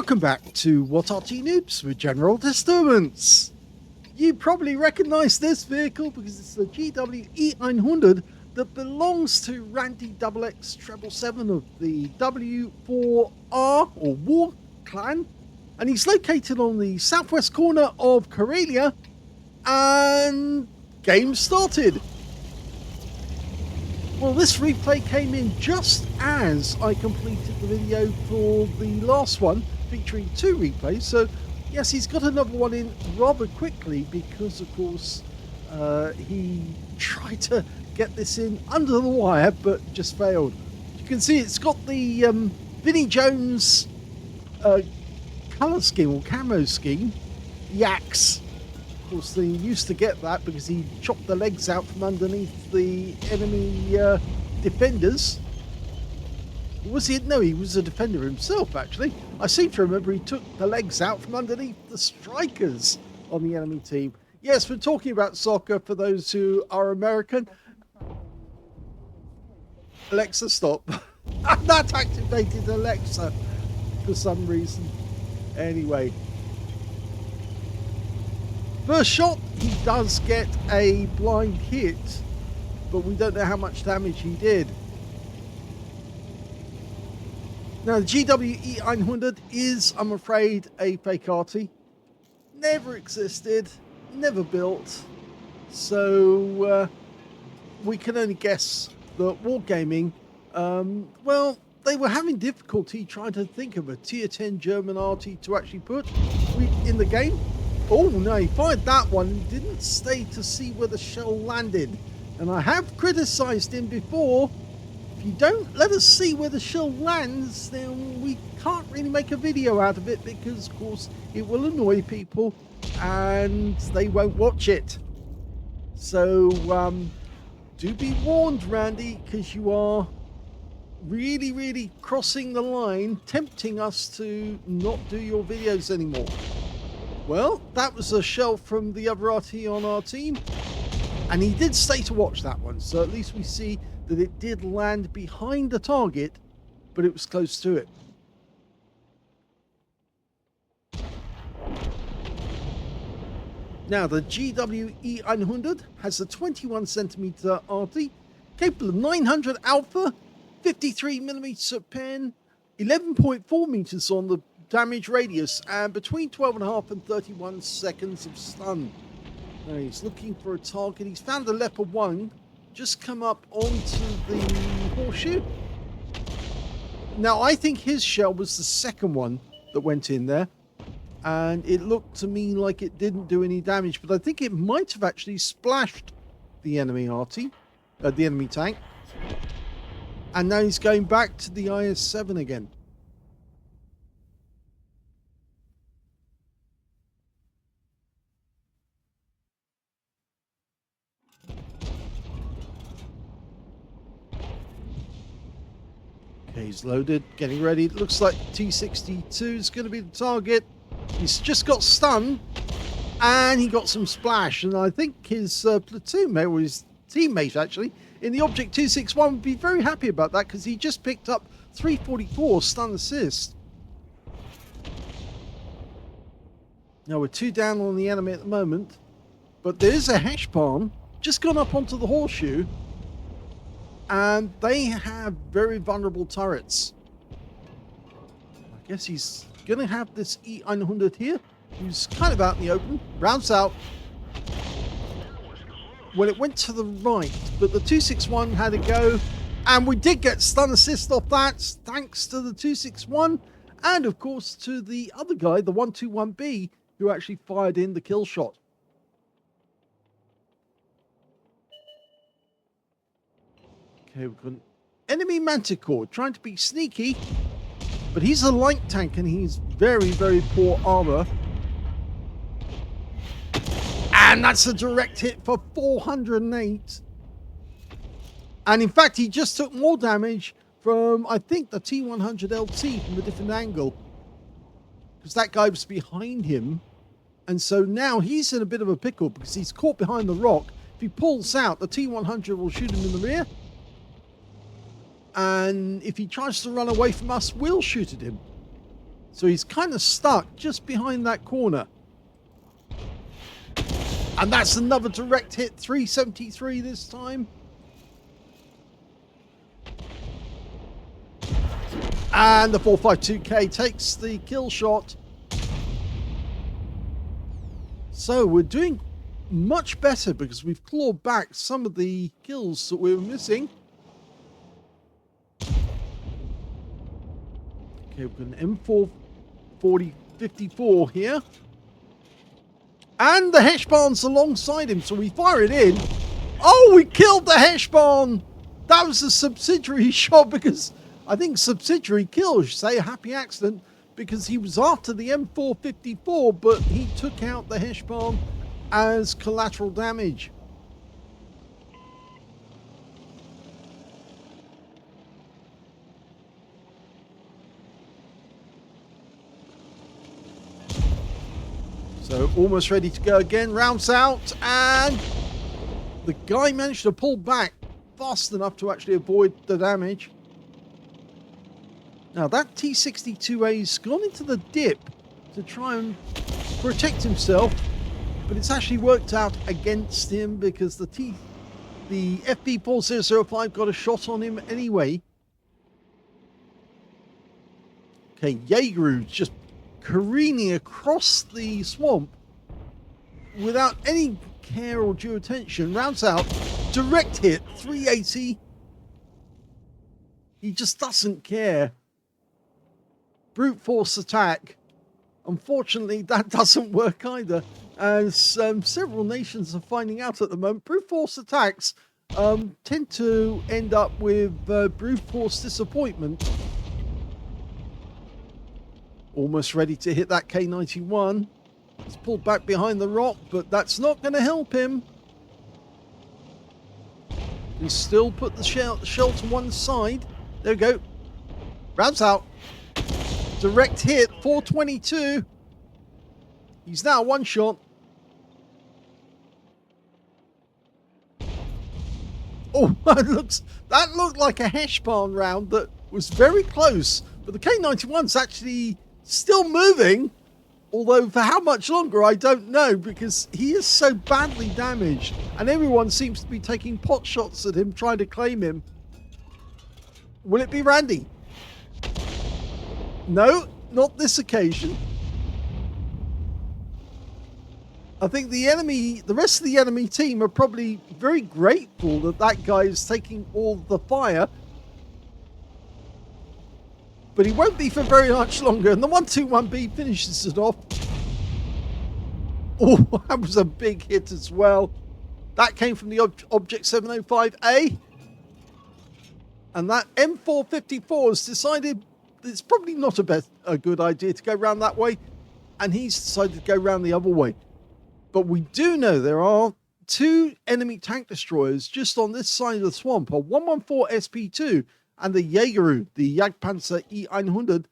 Welcome back to What Arty Noobs with General Disturbance. You probably recognize this vehicle because it's the GW-E900 that belongs to randyxx777 of the W4R or War clan, and he's located on the southwest corner of Karelia, and game started. Well, this replay came in just as I completed the video for the last one, featuring 2 replays. So, yes, he's got another one in rather quickly because, of course, he tried to get this in under the wire, but just failed. You can see it's got the Vinnie Jones colour scheme or camo scheme, the axe. Of course, they used to get that because he chopped the legs out from underneath the enemy defenders. Was he? No, he was a defender himself, actually. I seem to remember he took the legs out from underneath the strikers on the enemy team. Yes, we're talking about soccer for those who are American. Alexa, stop. That activated Alexa for some reason. Anyway. First shot, he does get a blind hit, but we don't know how much damage he did. Now, the GW-E900 is, I'm afraid, a fake Arty. Never existed, never built, so we can only guess that Wargaming, well, they were having difficulty trying to think of a tier 10 German Arty to actually put in the game. Oh no, he fired that one and didn't stay to see where the shell landed. And I have criticised him before. If you don't let us see where the shell lands, then we can't really make a video out of it because, of course, it will annoy people and they won't watch it. So, do be warned, Randy, because you are really crossing the line, tempting us to not do your videos anymore. Well, that was a shell from the other Arty on our team, and he did stay to watch that one, so at least we see that it did land behind the target, but it was close to it. Now, the GW-E900 has a 21cm Arty, capable of 900 alpha, 53mm pen, 11.4 meters on the damage radius, and between 12.5 and 31 seconds of stun. Now he's looking for a target. He's found the Leopard 1, just come up onto the horseshoe. Now I think his shell was the second one that went in there, and it looked to me like it didn't do any damage, but I think it might have actually splashed the enemy Arty, the enemy tank. And now he's going back to the IS-7 again. He's loaded, getting ready. It looks like T62 is going to be the target. He's just got stunned, and he got some splash. And I think his platoon mate, or his teammate actually, in the Object 261 would be very happy about that because he just picked up 344 stun assist. Now we're 2 down on the enemy at the moment, but there is a hash palm just gone up onto the horseshoe. And they have very vulnerable turrets. I guess he's going to have this E900 here, who's kind of out in the open. Rounds out. Well, it went to the right, but the 261 had to go. And we did get stun assist off that, thanks to the 261. And, of course, to the other guy, the 121B, who actually fired in the kill shot. Okay, we've got an enemy Manticore trying to be sneaky, but he's a light tank and he's very poor armor. And that's a direct hit for 408. And in fact, he just took more damage from, I think, the T100 LT from a different angle, because that guy was behind him. And so now he's in a bit of a pickle because he's caught behind the rock. If he pulls out, the T100 will shoot him in the rear. And if he tries to run away from us, we'll shoot at him. So he's kind of stuck just behind that corner. And that's another direct hit, 373 this time. And the 452K takes the kill shot. So we're doing much better because we've clawed back some of the kills that we were missing. Okay, we've got an M440-54 here. And the Heshbarn's alongside him, so we fire it in. Oh, we killed the Heshbarn! That was a subsidiary shot because I think subsidiary kill, say a happy accident, because he was after the M454, but he took out the Heshbarn as collateral damage. So almost ready to go again, rounds out, and the guy managed to pull back fast enough to actually avoid the damage. Now that T62A's gone into the dip to try and protect himself, but it's actually worked out against him because the FP4005 got a shot on him anyway. Okay, Jaegeru's just careening across the swamp without any care or due attention. Rounds out, direct hit, 380. He just doesn't care. Brute force attack. Unfortunately, that doesn't work either, as several nations are finding out at the moment. Brute force attacks tend to end up with brute force disappointment. Almost ready to hit that K91. He's pulled back behind the rock, but that's not going to help him. He still put the shell to one side. There we go. Rounds out. Direct hit, 422. He's now one shot. Oh, that looked like a Heshbarn round that was very close. But the K91's actually still moving, although for how much longer I don't know, because he is so badly damaged and everyone seems to be taking pot shots at him trying to claim him. Will it be Randy? No, not this occasion. I think the rest of the enemy team are probably very grateful that that guy is taking all the fire. But he won't be for very much longer. And the 121B finishes it off. Oh, that was a big hit as well. That came from the Object 705A. And that M454 has decided it's probably not a good idea to go around that way. And he's decided to go around the other way. But we do know there are two enemy tank destroyers just on this side of the swamp. A 114 SP2 and the Jaegeru, the Jagdpanzer E100.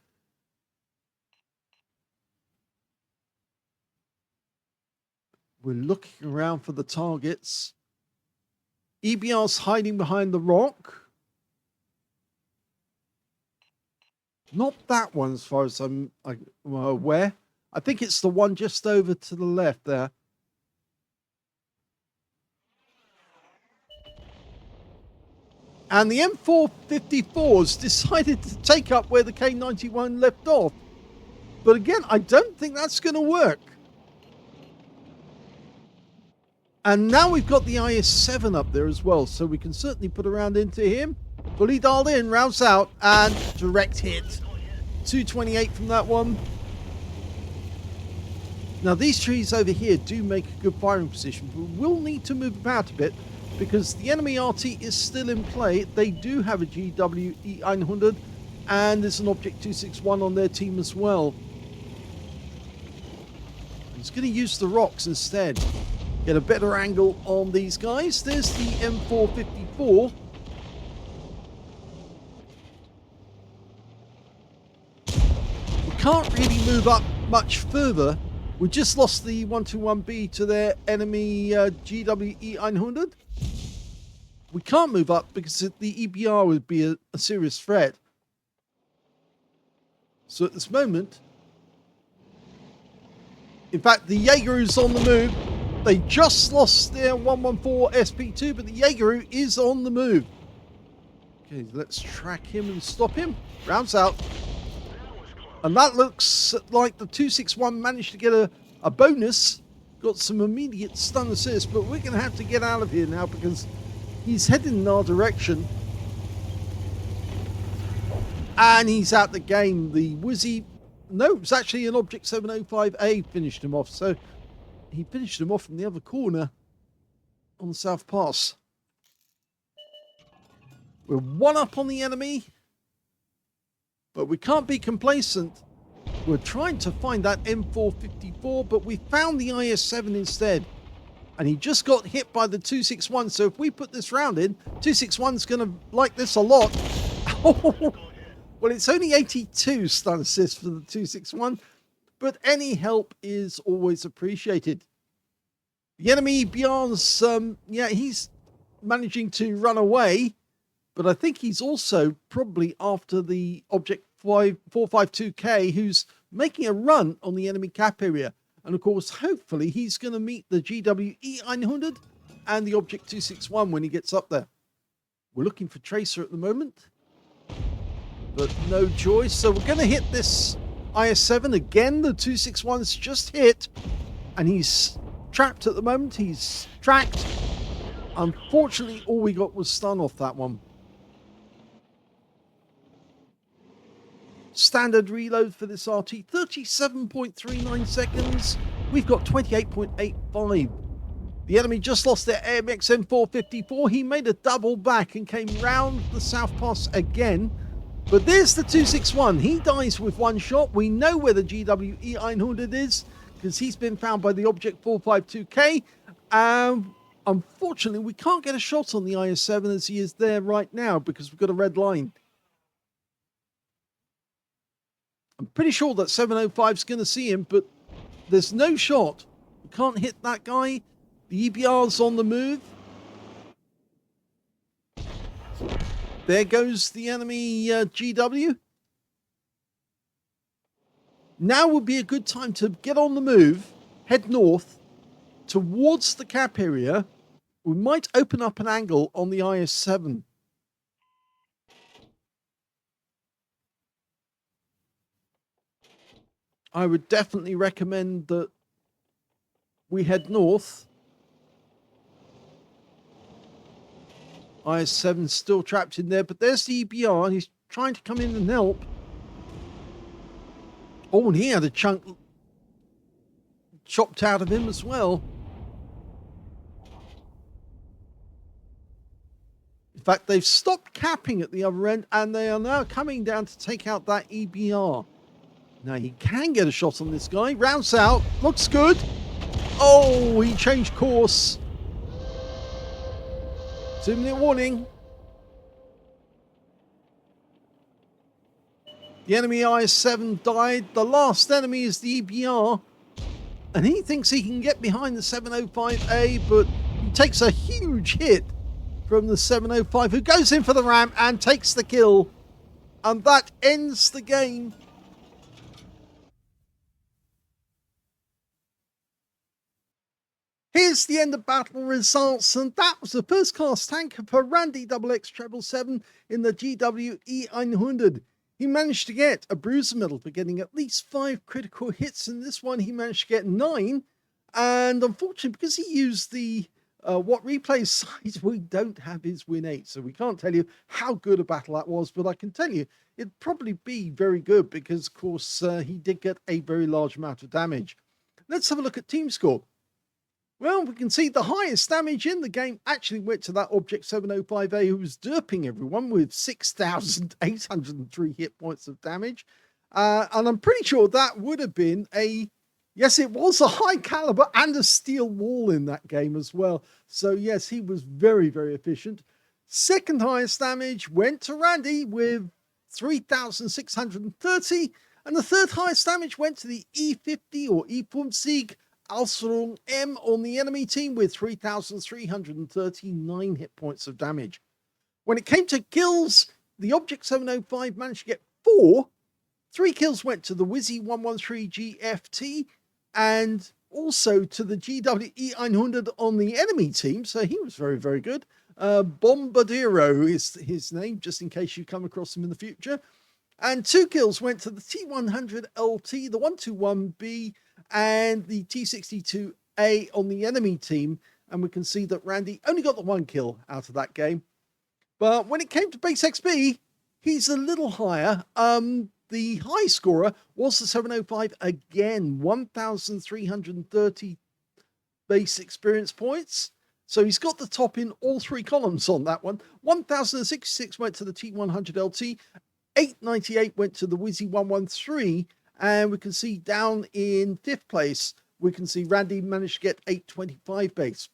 We're looking around for the targets. EBR's hiding behind the rock. Not that one as far as I'm aware. I think it's the one just over to the left there. And the M454's decided to take up where the K91 left off. But again, I don't think that's going to work. And now we've got the IS-7 up there as well, so we can certainly put a round into him. Fully dialed in, rounds out, and direct hit. 228 from that one. Now these trees over here do make a good firing position, but we'll need to move about a bit because the enemy Arty is still in play. They do have a GWE-100 and there's an Object 261 on their team as well. He's going to use the rocks instead. Get a better angle on these guys. There's the M454. We can't really move up much further. We just lost the 121B to their enemy GWE-100. We can't move up because the EBR would be a serious threat. So at this moment, In fact, the Jaeger is on the move. They just lost their 114 SP2, but the Jaeger is on the move. Okay, let's track him and stop him. Rounds out. And that looks like the 261 managed to get a bonus. Got some immediate stun assist, but we're going to have to get out of here now because he's heading in our direction. And he's out the game. The Wizzy... No, it was actually an Object 705A finished him off. So he finished him off from the other corner on the South Pass. We're one up on the enemy. But we can't be complacent. We're trying to find that M454, but we found the IS-7 instead. And he just got hit by the 261. So if we put this round in, 261's going to like this a lot. Well, it's only 82 stun assists for the 261, but any help is always appreciated. The enemy Bjarn's, yeah, he's managing to run away, but I think he's also probably after the Object 452K, who's making a run on the enemy cap area. And of course, hopefully he's going to meet the GWE-100 and the Object 261 when he gets up there. We're looking for Tracer at the moment, but no choice. So we're going to hit this IS-7 again. The 261's just hit, and he's trapped at the moment. He's tracked. Unfortunately, all we got was stun off that one. Standard reload for this Arty, 37.39 seconds. We've got 28.85. The enemy just lost their AMX M454. He made a double back and came round the South Pass again. But there's the 261. He dies with one shot. We know where the GWE-100 is because he's been found by the Object 452K. Unfortunately, we can't get a shot on the IS-7 as he is there right now because we've got a red line. I'm pretty sure that 705's going to see him, but there's no shot. We can't hit that guy. The EBR's on the move. There goes the enemy GW. Now would be a good time to get on the move, head north towards the cap area. We might open up an angle on the IS-7. I would definitely recommend that we head north. IS-7 still trapped in there, but there's the EBR. He's trying to come in and help. Oh, and he had a chunk chopped out of him as well. In fact, they've stopped capping at the other end, and they are now coming down to take out that EBR. Now, he can get a shot on this guy. Rounds out. Looks good. Oh, he changed course. 2-minute warning. The enemy IS-7 died. The last enemy is the EBR. And he thinks he can get behind the 705A, but he takes a huge hit from the 705, who goes in for the ramp and takes the kill. And that ends the game. Here's the end of battle results, and that was the first class tanker for randyxx777 in the GWE-100. He managed to get a bruiser medal for getting at least 5 critical hits. In this one, he managed to get 9. And unfortunately, because he used the what replay site, we don't have his win 8. So we can't tell you how good a battle that was, but I can tell you it'd probably be very good because, of course, he did get a very large amount of damage. Let's have a look at team score. Well, we can see the highest damage in the game actually went to that Object 705A, who was derping everyone with 6,803 hit points of damage. And I'm pretty sure that would have been a... Yes, it was a high caliber and a steel wall in that game as well. So, yes, he was very, very efficient. Second highest damage went to Randy with 3,630. And the third highest damage went to the E50 or E50 Aslains M on the enemy team with 3,339 hit points of damage. When it came to kills, the Object 705 managed to get 4. 3 kills went to the Wizzy 113 GFT, and also to the GWE900 on the enemy team. So he was very, very good. Bombardiro is his name, just in case you come across him in the future. And 2 kills went to the T100LT, the 121B, and the T62A on the enemy team. And we can see that Randy only got the 1 kill out of that game. But when it came to base XP, he's a little higher. The high scorer was the 705 again, 1,330 base experience points. So he's got the top in all 3 columns on that one. 1,066 went to the T100LT, 898 went to the Wizzy 113, and we can see down in 5th place, we can see Randy managed to get 825 base.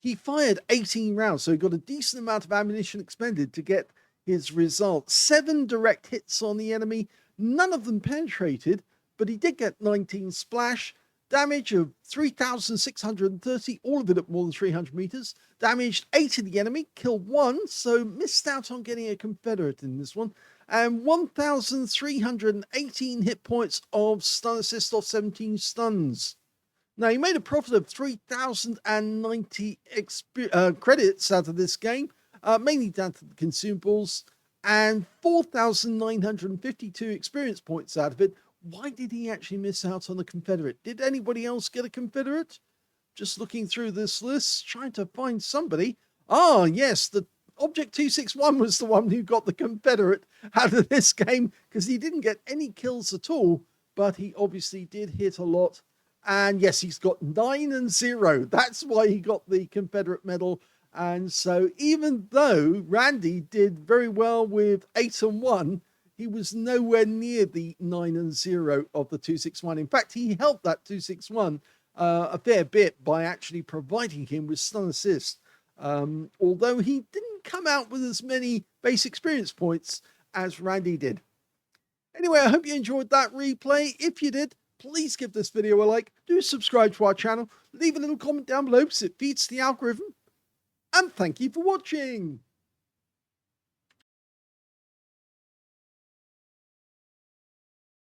He fired 18 rounds, so he got a decent amount of ammunition expended to get his result. 7 direct hits on the enemy, none of them penetrated, but he did get 19 splash, damage of 3,630, all of it at more than 300 meters, damaged 8 of the enemy, killed 1, so missed out on getting a Confederate in this one, and 1,318 hit points of stun assist off 17 stuns. Now, he made a profit of 3,090 credits out of this game, mainly down to the consumables, and 4,952 experience points out of it. Why did he actually miss out on the Confederate? Did anybody else get a Confederate? Just looking through this list, trying to find somebody. Ah, yes, the Object 261 was the one who got the Confederate out of this game, because he didn't get any kills at all, but he obviously did hit a lot. And yes, he's got 9 and 0. That's why he got the Confederate medal. And so even though Randy did very well with 8 and 1, he was nowhere near the 9 and 0 of the 261. In fact, he helped that 261 a fair bit by actually providing him with stun assist. Although he didn't come out with as many base experience points as Randy did. Anyway, I hope you enjoyed that replay. If you did, please give this video a like, do subscribe to our channel, leave a little comment down below because it feeds the algorithm, and thank you for watching.